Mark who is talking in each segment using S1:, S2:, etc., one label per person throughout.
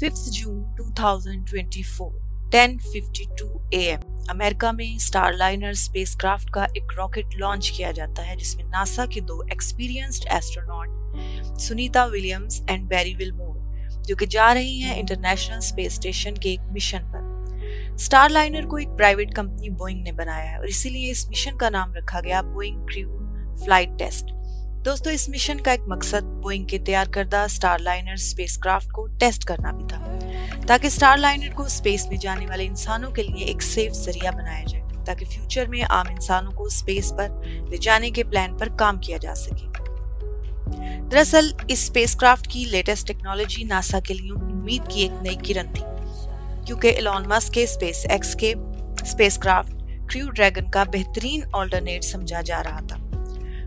S1: 5 June 2024 10:52 AM America में Starliner spacecraft का एक रॉकेट लॉन्च किया जाता है जिसमें नासा के दो experienced astronaut Sunita Williams and Barry Wilmore जो कि जा रही हैं इंटरनेशनल स्पेस स्टेशन के एक मिशन पर। स्टारलाइनर को एक प्राइवेट कंपनी बोइंग ने बनाया है और इसीलिए इस मिशन का नाम रखा गया बोइंग क्रू फ्लाइट टेस्ट। दोस्तों, इस मिशन का एक मकसद बोइंग के तैयार करदा स्टारलाइनर स्पेसक्राफ्ट को टेस्ट करना भी था ताकि स्टारलाइनर को स्पेस में जाने वाले इंसानों के लिए एक सेफ जरिया बनाया जाए ताकि फ्यूचर में आम इंसानों को स्पेस पर ले जाने के प्लान पर काम किया जा सके। दरअसल इस स्पेसक्राफ्ट की लेटेस्ट टेक्नोलॉजी नासा के लिए उम्मीद की एक नई किरण थी क्योंकि एलॉन मस्क के स्पेस एक्स के स्पेसक्राफ्ट क्रू ड्रैगन का बेहतरीन ऑल्टरनेट समझा जा रहा था।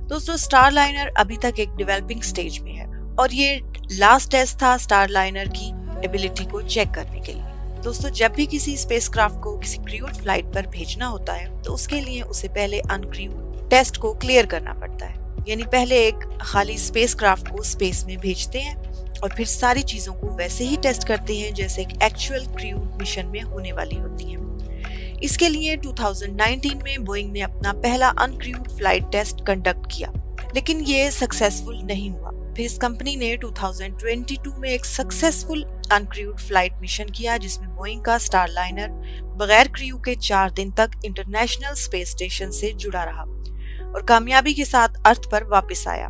S1: दोस्तों, स्टारलाइनर अभी तक एक डेवलपिंग स्टेज में है और ये लास्ट टेस्ट था स्टारलाइनर की एबिलिटी को चेक करने के लिए। दोस्तों, जब भी किसी स्पेसक्राफ्ट को किसी क्रूड फ्लाइट पर भेजना होता है तो उसके लिए उसे पहले अनक्रूड टेस्ट को क्लियर करना पड़ता है, यानी पहले एक खाली स्पेसक्राफ्ट को स्पेस में भेजते हैं और फिर सारी चीजों को वैसे ही टेस्ट करते हैं जैसे एक एक्चुअल क्रूड मिशन में होने वाली होती है। इसके लिए 2019 में बोइंग ने अपना पहला अनक्रूड फ्लाइट टेस्ट कंडक्ट किया, लेकिन ये सक्सेसफुल नहीं हुआ। फिर इस कंपनी ने 2022 में एक सक्सेसफुल अनक्रूड फ्लाइट मिशन किया जिसमें बोइंग का स्टारलाइनर बगैर क्रू के 4 दिन तक इंटरनेशनल स्पेस स्टेशन से जुड़ा रहा और कामयाबी के साथ अर्थ पर वापस आया।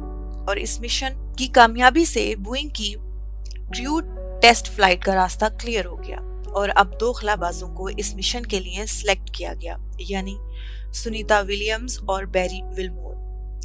S1: और इस मिशन की कामयाबी से बोइंग की क्रूड टेस्ट फ्लाइट का रास्ता क्लियर हो गया और अब 2 खलाबाजों को इस मिशन के लिए सिलेक्ट किया गया, यानी सुनीता विलियम्स और बैरी विलमोर।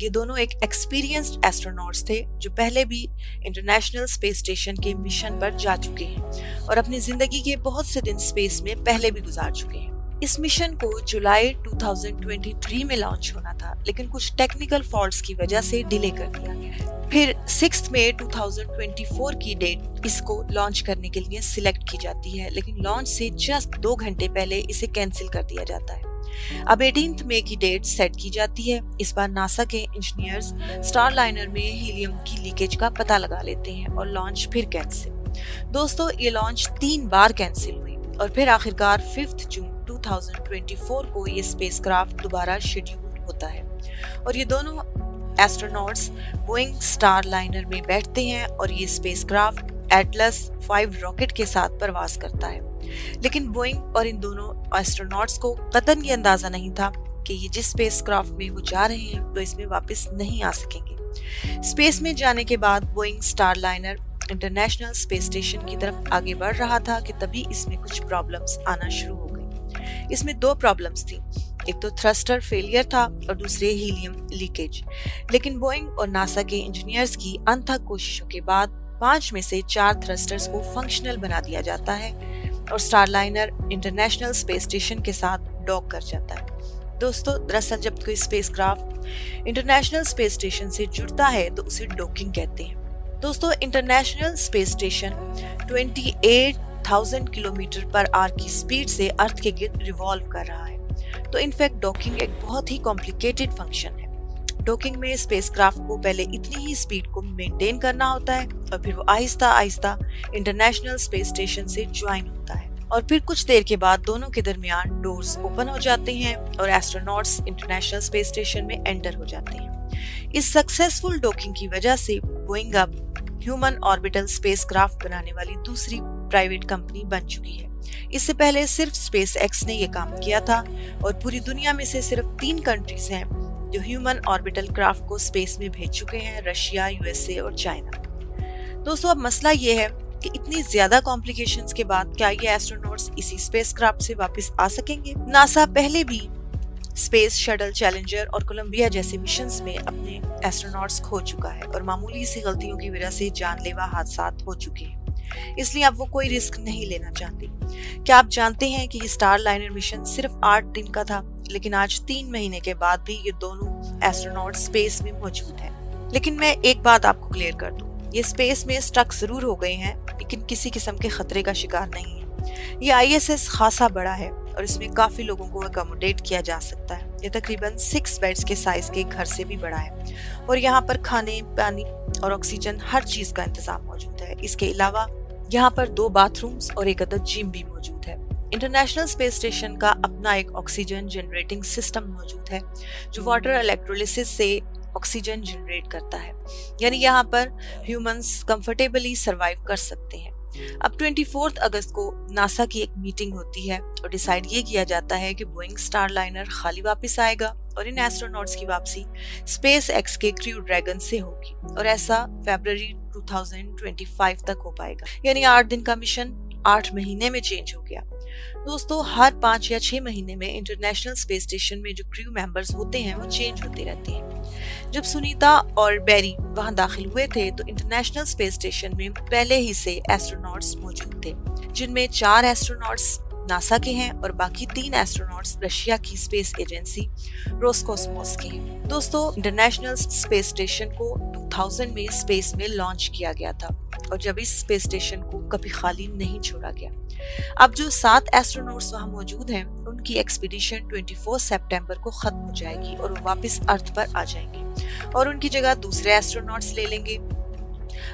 S1: ये दोनों एक एक्सपीरियंस्ड एस्ट्रोनॉट्स थे जो पहले भी इंटरनेशनल स्पेस स्टेशन के मिशन पर जा चुके हैं और अपनी जिंदगी के बहुत से दिन स्पेस में पहले भी गुजार चुके हैं। इस मिशन को जुलाई 2023 में लॉन्च होना था, लेकिन कुछ टेक्निकल फॉल्ट्स की वजह से डिले कर दिया गया। फिर 6 मई 2024 की डेट इसको लॉन्च करने के लिए सिलेक्ट की जाती है, लेकिन लॉन्च से जस्ट 2 घंटे पहले इसे कैंसिल कर दिया जाता है। अब 18 मई की डेट सेट की जाती है। इस बार नासा के इंजीनियर्स स्टारलाइनर में हीलियम की लीकेज का पता लगा लेते हैं और लॉन्च फिर कैंसिल। दोस्तों, ये लॉन्च 3 बार कैंसिल हुई और फिर आखिरकार 5 जून 2024 को ये स्पेसक्राफ्ट दोबारा शेड्यूल होता है और ये दोनों एस्ट्रोनॉट्स बोइंग स्टारलाइनर में बैठते हैं और ये स्पेसक्राफ्ट एटलस 5 रॉकेट के साथ परवास करता है। लेकिन बोइंग और इन दोनों एस्ट्रोनॉट्स को कतई ये अंदाजा नहीं था कि ये जिस स्पेसक्राफ्ट में वो जा रहे हैं तो इसमें वापस नहीं आ सकेंगे। स्पेस में जाने के बाद Boeing Starliner international space station की तरफ आगे बढ़ रहा था कि तभी इसमें कुछ प्रॉब्लम्स आना शुरू हो गई। इसमें 2 प्रॉब्लम्स थी, एक तो थ्रस्टर फेलियर था और दूसरे हीलियम लीकेज। लेकिन बोइंग और नासा के इंजीनियर्स की अनथक कोशिशों के बाद 5 में से 4 थ्रस्टर्स को फंक्शनल बना दिया जाता है और स्टारलाइनर इंटरनेशनल स्पेस स्टेशन के साथ डॉक कर जाता है। दोस्तों, दरअसल जब कोई स्पेसक्राफ्ट इंटरनेशनल स्पेस स्टेशन से जुड़ता है तो उसे डॉकिंग कहते हैं। दोस्तों, international space station 28,000 kilometre per hour की स्पीड से अर्थ के गिर्द रिवॉल्व कर रहा है, तो इनफैक्ट डॉकिंग एक बहुत ही कॉम्प्लिकेटेड फंक्शन है। डॉकिंग में स्पेसक्राफ्ट को पहले इतनी ही स्पीड को मेंटेन करना होता है और फिर वो Aahista Aahista international space station से ज्वाइन होता है और फिर कुछ देर के बाद दोनों के दरमियान डोर्स ओपन हो जाते हैं और एस्ट्रोनॉट्स इंटरनेशनल स्पेस स्टेशन में एंटर हो जाते हैं। इस सक्सेसफुल डॉकिंग की वजह से बोइंग अब ह्यूमन ऑर्बिटल स्पेसक्राफ्ट बनाने वाली दूसरी प्राइवेट कंपनी बन चुकी है। इससे पहले सिर्फ स्पेस एक्स ने ये काम किया था और पूरी दुनिया में से सिर्फ 3 कंट्रीज हैं जो ह्यूमन ऑर्बिटल क्राफ्ट को स्पेस में भेज चुके हैं, रशिया, यूएसए और चाइना। दोस्तों, अब मसला ये है कि इतनी ज्यादा कॉम्प्लिकेशंस के बाद क्या ये एस्ट्रोनॉट्स इसी स्पेसक्राफ्ट से वापस आ सकेंगे? नासा पहले भी स्पेस शटल चैलेंजर और कोलंबिया जैसे मिशंस में अपने एस्ट्रोनॉट्स खो चुका है और मामूली सी गलतियों की वजह से जानलेवा हादसा हो चुके हैं, इसलिए अब वो कोई रिस्क नहीं लेना चाहते। क्या आप जानते हैं कि ये स्टारलाइनर मिशन सिर्फ 8 दिन का था, लेकिन आज 3 महीने के बाद भी ये दोनों एस्ट्रोनॉट स्पेस में मौजूद हैं। लेकिन मैं एक बात आपको क्लियर कर दूं, ये स्पेस में स्टक जरूर हो गए हैं लेकिन किसी किस्म के खतरे का शिकार नहीं है। ये ISS खासा बड़ा है और इसमें काफी लोगों को अकोमोडेट किया जा सकता है। ये तकरीबन 6 बेड्स के साइज के घर से भी बड़ा है और यहाँ पर खाने, पानी और ऑक्सीजन हर चीज का इंतजाम मौजूद है। इसके अलावा यहाँ पर 2 बाथरूम्स और एक अदद जिम भी मौजूद है। इंटरनेशनल स्पेस स्टेशन का अपना एक ऑक्सीजन जनरेटिंग सिस्टम मौजूद है जो वाटर इलेक्ट्रोलिसिस से ऑक्सीजन जनरेट करता है, यानी यहाँ पर ह्यूमंस कंफर्टेबली सरवाइव कर सकते हैं। अब 24 अगस्त को नासा की एक मीटिंग होती है और डिसाइड ये किया जाता है कि बोइंग स्टारलाइनर खाली वापस आएगा और इन एस्ट्रोनॉट्स की वापसी स्पेस एक्स के क्रू ड्रैगन से होगी और ऐसा फरवरी 2025 तक हो पाएगा, यानी 8 दिन का मिशन 8 महीने में चेंज हो गया। दोस्तों, हर 5 या 6 महीने में इंटरनेशनल स्पेस स्टेशन में जो क्रू मेंबर्स होते हैं वो चेंज होते रहते हैं। जब सुनीता और बैरी वहां दाखिल हुए थे तो इंटरनेशनल स्पेस स्टेशन में पहले ही से एस्ट्रोनॉट्स मौजूद थे, जिनमें 4 एस्ट्रोनॉट्स नासा के हैं और बाकी 3 एस्ट्रोनॉट्स रशिया की स्पेस एजेंसी रोसकोसमोस के हैं। दोस्तों, इंटरनेशनल स्पेस स्टेशन को 2000 में स्पेस में लॉन्च किया गया था और जब इस स्पेस स्टेशन को कभी खाली नहीं छोड़ा गया। अब जो 7 एस्ट्रोनॉट्स वहां मौजूद हैं उनकी एक्सपीडिशन 24 सितंबर को खत्म हो जाएगी और वो वापस अर्थ पर आ जाएंगे और उनकी जगह दूसरे एस्ट्रोनॉट्स ले लेंगे।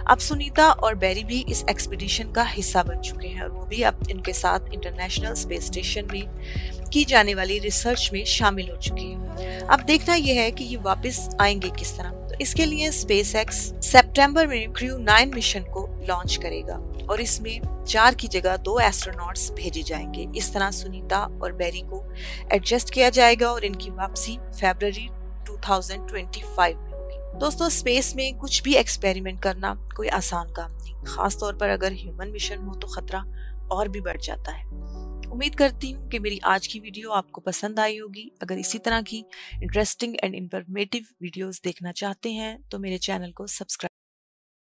S1: अब सुनीता और बैरी भी इस एक्सपीडिशन का हिस्सा बन चुके हैं और वो भी अब इनके साथ इंटरनेशनल स्पेस स्टेशन में की जाने वाली रिसर्च में शामिल हो चुके हैं। अब देखना यह है कि ये वापस आएंगे किस तरह। तो इसके लिए स्पेसएक्स सितंबर में क्रू 9 मिशन को लॉन्च करेगा और इसमें 4 की जगह 2 एस्ट्रोनॉट्स भेजे जाएंगे। इस तरह सुनीता और बैरी को एडजस्ट किया जाएगा और इनकी वापसी फरवरी 2025 में होगी। दोस्तों, स्पेस में कुछ भी एक्सपेरिमेंट करना कोई आसान काम नहीं, खास तौर पर अगर ह्यूमन मिशन हो तो खतरा और भी बढ़ जाता है। उम्मीद करती हूँ कि मेरी आज की वीडियो आपको पसंद आई होगी। अगर इसी तरह की इंटरेस्टिंग एंड इंफॉर्मेटिव वीडियोस देखना चाहते हैं तो मेरे चैनल को सब्सक्राइब